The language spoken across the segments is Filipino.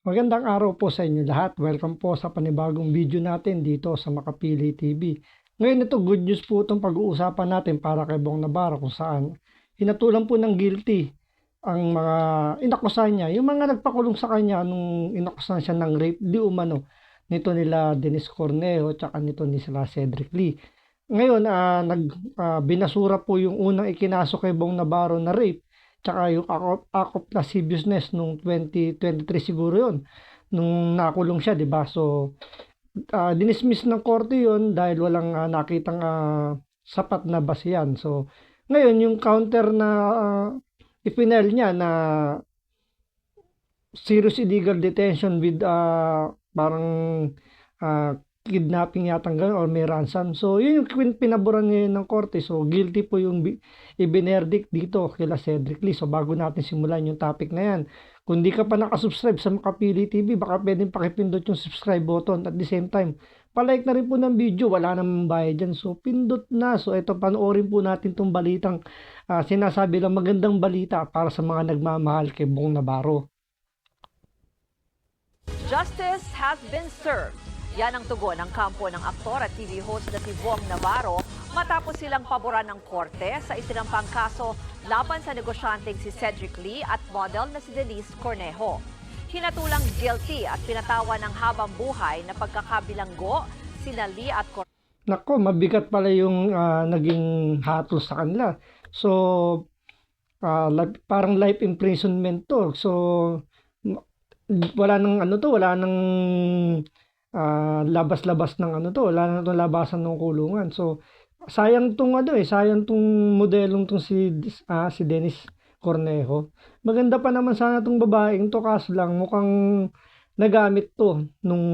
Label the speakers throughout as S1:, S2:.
S1: Magandang araw po sa inyo lahat. Welcome po sa panibagong video natin dito sa Makapili TV. Ngayon ito, good news po itong pag-uusapan natin para kay Bong Navarro kung saan hinatulan po ng guilty ang mga inakusahan niya. Yung mga nagpakulong sa kanya nung inakusahan siya ng rape di umano nito nila Dennis Cornejo tsaka nito ni sila Cedric Lee. Ngayon, binasura po yung unang ikinaso kay Bong Navarro na rape tsaka yung act of lasciviousness nung 2023 siguro yon nung nakulong siya, 'di ba? So, dinismiss ng korte yon dahil walang nakitang sapat na basihan. So, ngayon yung counter na ipinel niya na serious illegal detention with parang uh, kidnapping yatang gano'n or may ransom. So, yun yung pinaboran ngayon ng korte. So, guilty po yung ibinерdict dito kila Cedric Lee. So, bago natin simulan yung topic na yan, kung di ka pa nakasubscribe sa Makapili TV, baka pwedeng pakipindot yung subscribe button. At the same time, palike na rin po ng video. Wala namang bayad dyan. So, pindot na. So, ito, panoorin po natin itong balitang sinasabi lang magandang balita para sa mga nagmamahal kay Bong Navarro.
S2: Justice has been served. Yan ang tugon ng kampo ng aktor at TV host na si Bong Navarro matapos silang paboran ng korte sa isinampang kaso laban sa negosyanteng si Cedric Lee at model na si Denise Cornejo. Hinatulang guilty at pinatawan ng habang buhay na pagkakabilanggo sina Lee at Cornejo.
S1: Nako, mabigat pala yung naging hatol sa kanila. So, parang life imprisonment to. So, wala nang wala nang labas-labas ng wala na itong labasan ng kulungan. So, sayang sayang tong modelong tong si Dennis Cornejo. Maganda pa naman sana tong babaeng to, kaso lang mukhang nagamit to nung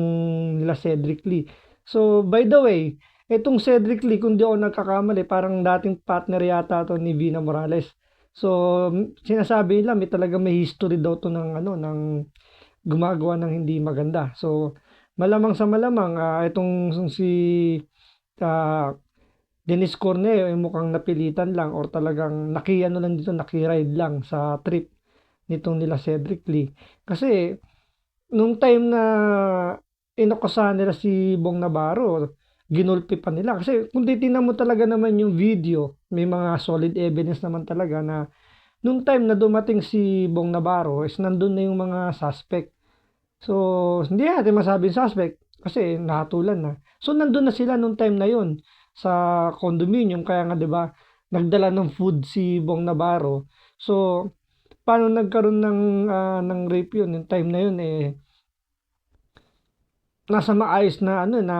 S1: nila Cedric Lee. So, by the way, itong Cedric Lee, kung di ako nagkakamali, parang dating partner yata to ni Vina Morales. So, sinasabi nila may history daw to ng gumagawa ng hindi maganda. So, malamang sa malamang itong si Dennis Cornejo ay mukhang napilitan lang or talagang nakiride lang sa trip nitong nila Cedric Lee. Kasi nung time na inakusahan nila si Bong Navarro, ginulpi pa nila. Kasi kung titingnan mo talaga naman yung video, may mga solid evidence naman talaga na nung time na dumating si Bong Navarro is nandun na yung mga suspect. So, hindi natin masabing suspect kasi nahatulan na. So, nandun na sila nung time na yun sa condominium. Kaya nga, di ba, nagdala ng food si Bong Navarro. So, paano nagkaroon ng rape yun? Yung time na yun, nasa maayos na, na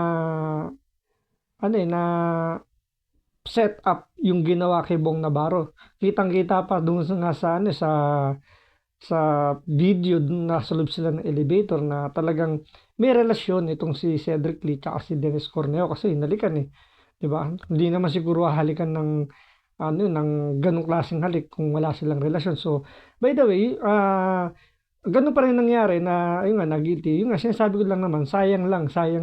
S1: set up yung ginawa kay Bong Navarro. Kitang-kita pa doon sa video nasa loob sila ng elevator na talagang may relasyon itong si Cedric Lee at si Dennis Cornejo kasi hinalikan 'di ba? Hindi naman siguro halikan ng ng ganung klaseng halik kung wala silang relasyon. So, by the way, ganun pa rin nangyari na ayun nga nag-guilty. Yung nga sinasabi ko lang naman, sayang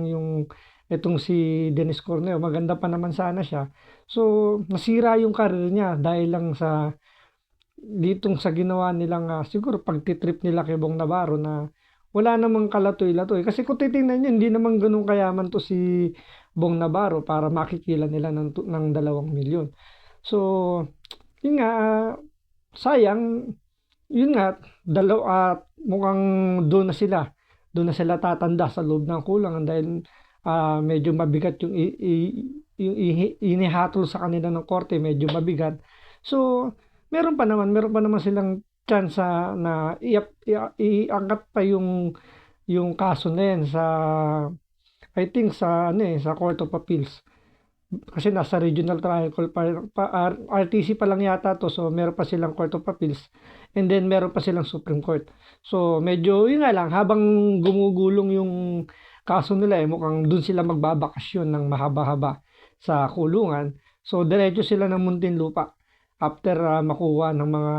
S1: yung itong si Dennis Cornejo. Maganda pa naman sana siya. So, nasira yung career niya dahil lang sa ditong sa ginawa nilang siguro pagtitrip nila kay Bong Navarro na wala namang kalatoy-latoy. Kasi kung titingnan nyo, hindi naman ganun kayaman to si Bong Navarro para makikila nila ng 2 milyon. So, yun nga, sayang, yun nga, mukhang doon na sila tatanda sa loob ng kulangan dahil medyo mabigat yung inihatol sa kanila ng korte, medyo mabigat. So, meron pa naman silang chance na iangkat pa yung kaso na yan sa I think sa Court of Appeals. Kasi nasa Regional Trial Court RTC pa lang yata to, so meron pa silang Court of Appeals and then meron pa silang Supreme Court. So medyo yun nga lang, habang gumugulong yung kaso nila mukhang dun sila magbabakasyon ng mahaba-haba sa kulungan. So diretso sila ng Muntinlupa after makuha ng mga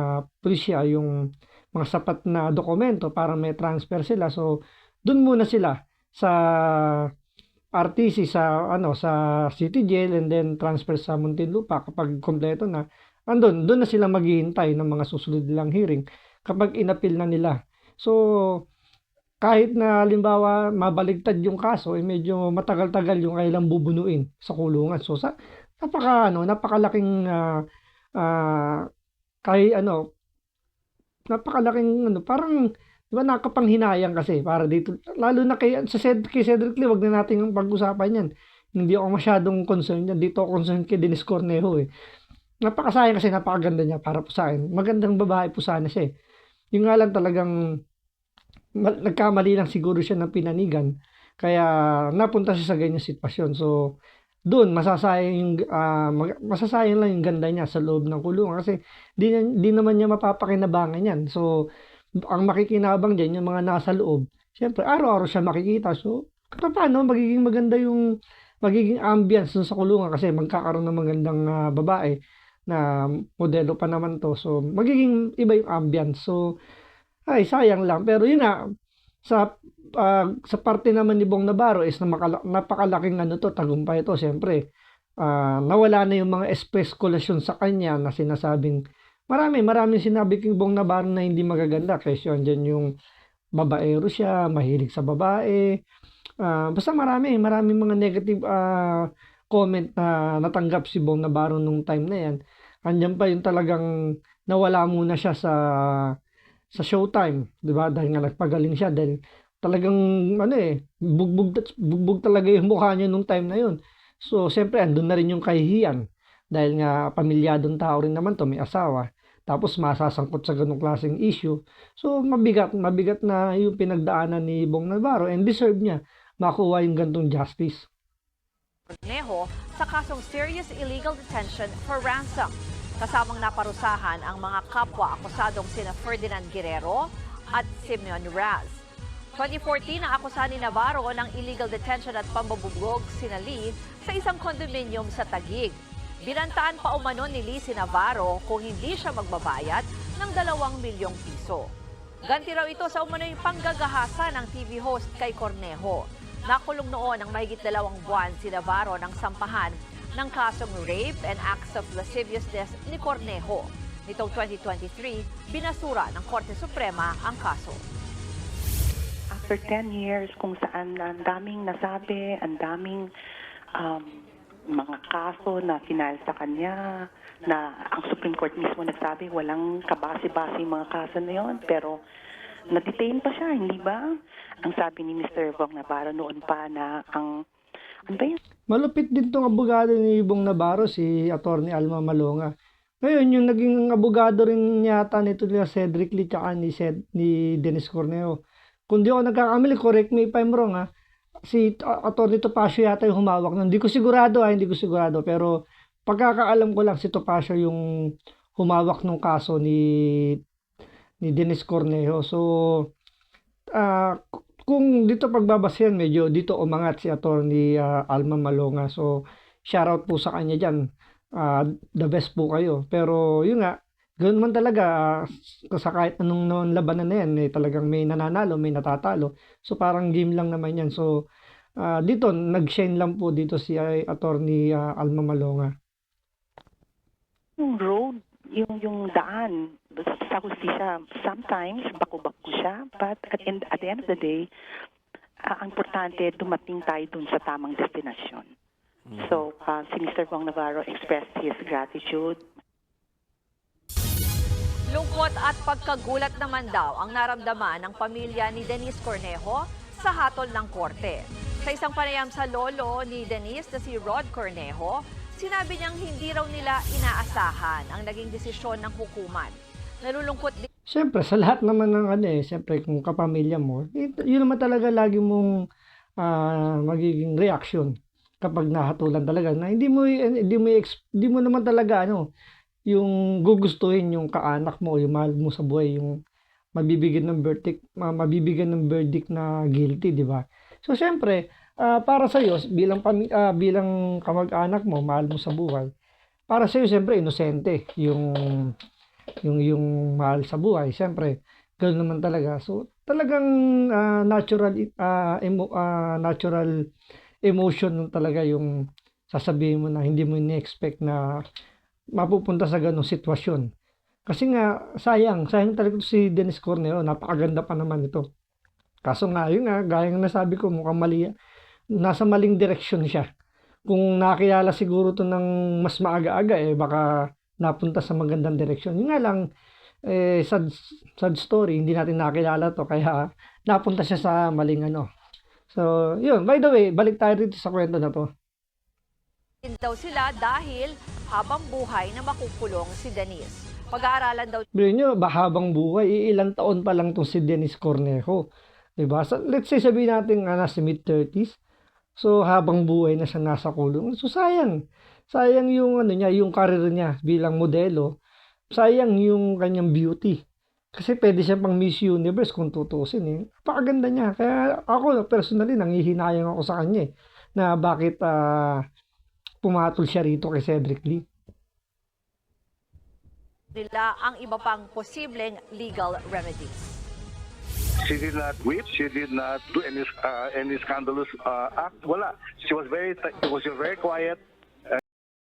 S1: pulisya yung mga sapat na dokumento para may transfer sila. So dun muna sila sa RTC sa City Jail and then transfer sa Muntinlupa kapag kompleto na. Doon na sila maghihintay ng mga susunod nilang hearing kapag inapil na nila. So kahit na halimbawa mabaligtad yung kaso, eh medyo matagal-tagal yung kailang bubunuin sa kulungan. So napakalaking ah, kay ano, napakalaking ano, parang 'di ba nakakapanghinayang kasi para dito lalo na kay Cedric Lee, wag na nating pag-usapan 'yan. Hindi ako masyadong concerned diyan. Dito ako concerned kay Dennis Cornejo eh. Napakasayang kasi napakaganda niya para po sa akin. Magandang babae po sana siya eh. Yung nga lang talagang nagkamali lang siguro siya ng pinanigan. Kaya napunta siya sa ganyang sitwasyon. So, doon masasayang lang yung ganda niya sa loob ng kulungan kasi di naman niya mapapakinabangan yan. So, ang makikinabang diyan yung mga nasa loob. Siyempre, araw-araw siya makikita. So, paano magiging maganda yung magiging ambience dun sa kulungan kasi magkakaroon ng magandang babae na modelo pa naman to. So, magiging iba yung ambience. So, ay sayang lang. Pero yun nga, sa parte naman ni Bong Navarro is na napakalaking ano to, tagumpay ito. Siyempre, nawala na yung mga espekulasyon sa kanya na sinasabing maraming sinabi kay Bong Navarro na hindi magaganda. Kasi yun yung babaero siya, mahilig sa babae. Basta maraming mga negative comment na natanggap si Bong Navarro nung time na yan. Andiyan pa yung talagang nawala muna siya sa Showtime, 'di ba? Dahil nga nagpagaling siya dahil talagang ano eh, bugbog talaga yung mukha niya nung time na yun. So, siyempre andun na rin yung kahihiyan dahil nga pamilyadong tao rin naman to, may asawa. Tapos masasangkot sa ganung klaseng issue. So, mabigat na yung pinagdaanan ni Bong Navarro and deserve niya makuha yung gantong justice.
S2: Cornejo sa kasong serious illegal detention for ransom. Kasamang naparusahan ang mga kapwa akusadong sina Ferdinand Guerrero at Simeon Raz. 2014 na akusahan ni Navarro ng illegal detention at pambabugbog sina Lee sa isang condominium sa Taguig. Binantaan pa umano ni Lee si Navarro kung hindi siya magbabayad ng 2 milyong piso. Ganti raw ito sa umano'y panggagahasa ng TV host kay Cornejo. Nakulong noon ng mahigit 2 buwan si Navarro ng sampahan ng kasong rape and acts of lasciviousness ni Cornejo. Nitong 2023, binasura ng Korte Suprema ang kaso.
S3: After 10 years kung saan ang daming nasabi, ang daming mga kaso na final sa kanya, na ang Supreme Court mismo nagsabi walang kabase-base yung mga kaso na yun, pero na-detain pa siya, hindi ba? Ang sabi ni Mr. Bong Navarro noon pa na ano ba yun?
S1: Malupit din tong abogado ni Bong Navarro, si Attorney Alma Malonga. Ngayon, yung naging abogado rin yata nito nila Cedric Lee tsaka ni Dennis Cornejo. Kung di ako nagkakamali, correct me if I'm wrong si Attorney Topacio yata yung humawak nun. Hindi ko sigurado. Pero pagkakaalam ko lang si Topacio yung humawak ng kaso ni Dennis Cornejo. So, kung dito pagbabasihan, medyo dito umangat si Attorney Alma Malonga. So, shoutout po sa kanya dyan. The best po kayo. Pero yun nga, ganoon man talaga sa kahit anong labanan na yan, talagang may nananalo, may natatalo. So, parang game lang naman yan. So, dito, nag-shine lang po dito si Attorney Alma Malonga.
S3: Yung road, yung daan sa hustisya, sometimes bako-bako siya, but at the end of the day, ang importante, dumating tayo dun sa tamang destinasyon. So, si Mr. Bong Navarro expressed his gratitude.
S2: Lungkot at pagkagulat naman daw ang naramdaman ng pamilya ni Denise Cornejo sa hatol ng korte. Sa isang panayam sa lolo ni Denise na si Rod Cornejo, sinabi niyang hindi raw nila inaasahan ang naging desisyon ng hukuman. Nalulungkot din.
S1: Siyempre, sa lahat naman ng siyempre kung kapamilya mo, yun naman talaga lagi mong magiging reaction kapag nahatulan talaga na hindi mo naman talaga yung gugustuhin yung kaanak mo, yung mahal mo sa buhay, yung mabibigyan ng verdict na guilty, di ba? So siyempre, para sa iyo bilang kamag-anak mo, mahal mo sa buhay, para sa iyo siyempre inosente yung mahal sa buhay. Siyempre, ganoon naman talaga. So talagang natural emotion talaga yung sasabihin mo na hindi mo ni-expect na mapupunta sa ganong sitwasyon. Kasi nga, sayang talaga si Dennis Cornejo, napakaganda pa naman ito. Kaso nga, yun nga, gaya ng nasabi ko, mukhang mali. Nasa maling direksyon siya. Kung nakilala siguro to ng mas maaga-aga, baka napunta sa magandang direksyon. Yun nga lang, sad story, hindi natin nakilala to, kaya napunta siya sa maling ano. So, yun. By the way, balik tayo dito sa kwento na to.
S2: Din daw sila dahil habang buhay na makukulong si Denise. Pag-aaralan daw
S1: Sabihin nyo, habang buhay, ilang taon pa lang tong si Dennis Cornejo. Diba? So, let's say sabihin natin nasa mid-30s. So, habang buhay na siya nasa kulong. So, sayang. Sayang yung, yung career niya bilang modelo. Sayang yung kanyang beauty. Kasi pwede siya pang Miss Universe kung tutusin eh. Napakaganda niya. Kaya ako, personally, nangihinayang ako sa kanya na bakit pumatol siya rito kay Cedric Lee.
S2: nila ang iba pang posibleng legal remedies.
S4: She did not whip. She did not do any scandalous act. Wala. She was very quiet.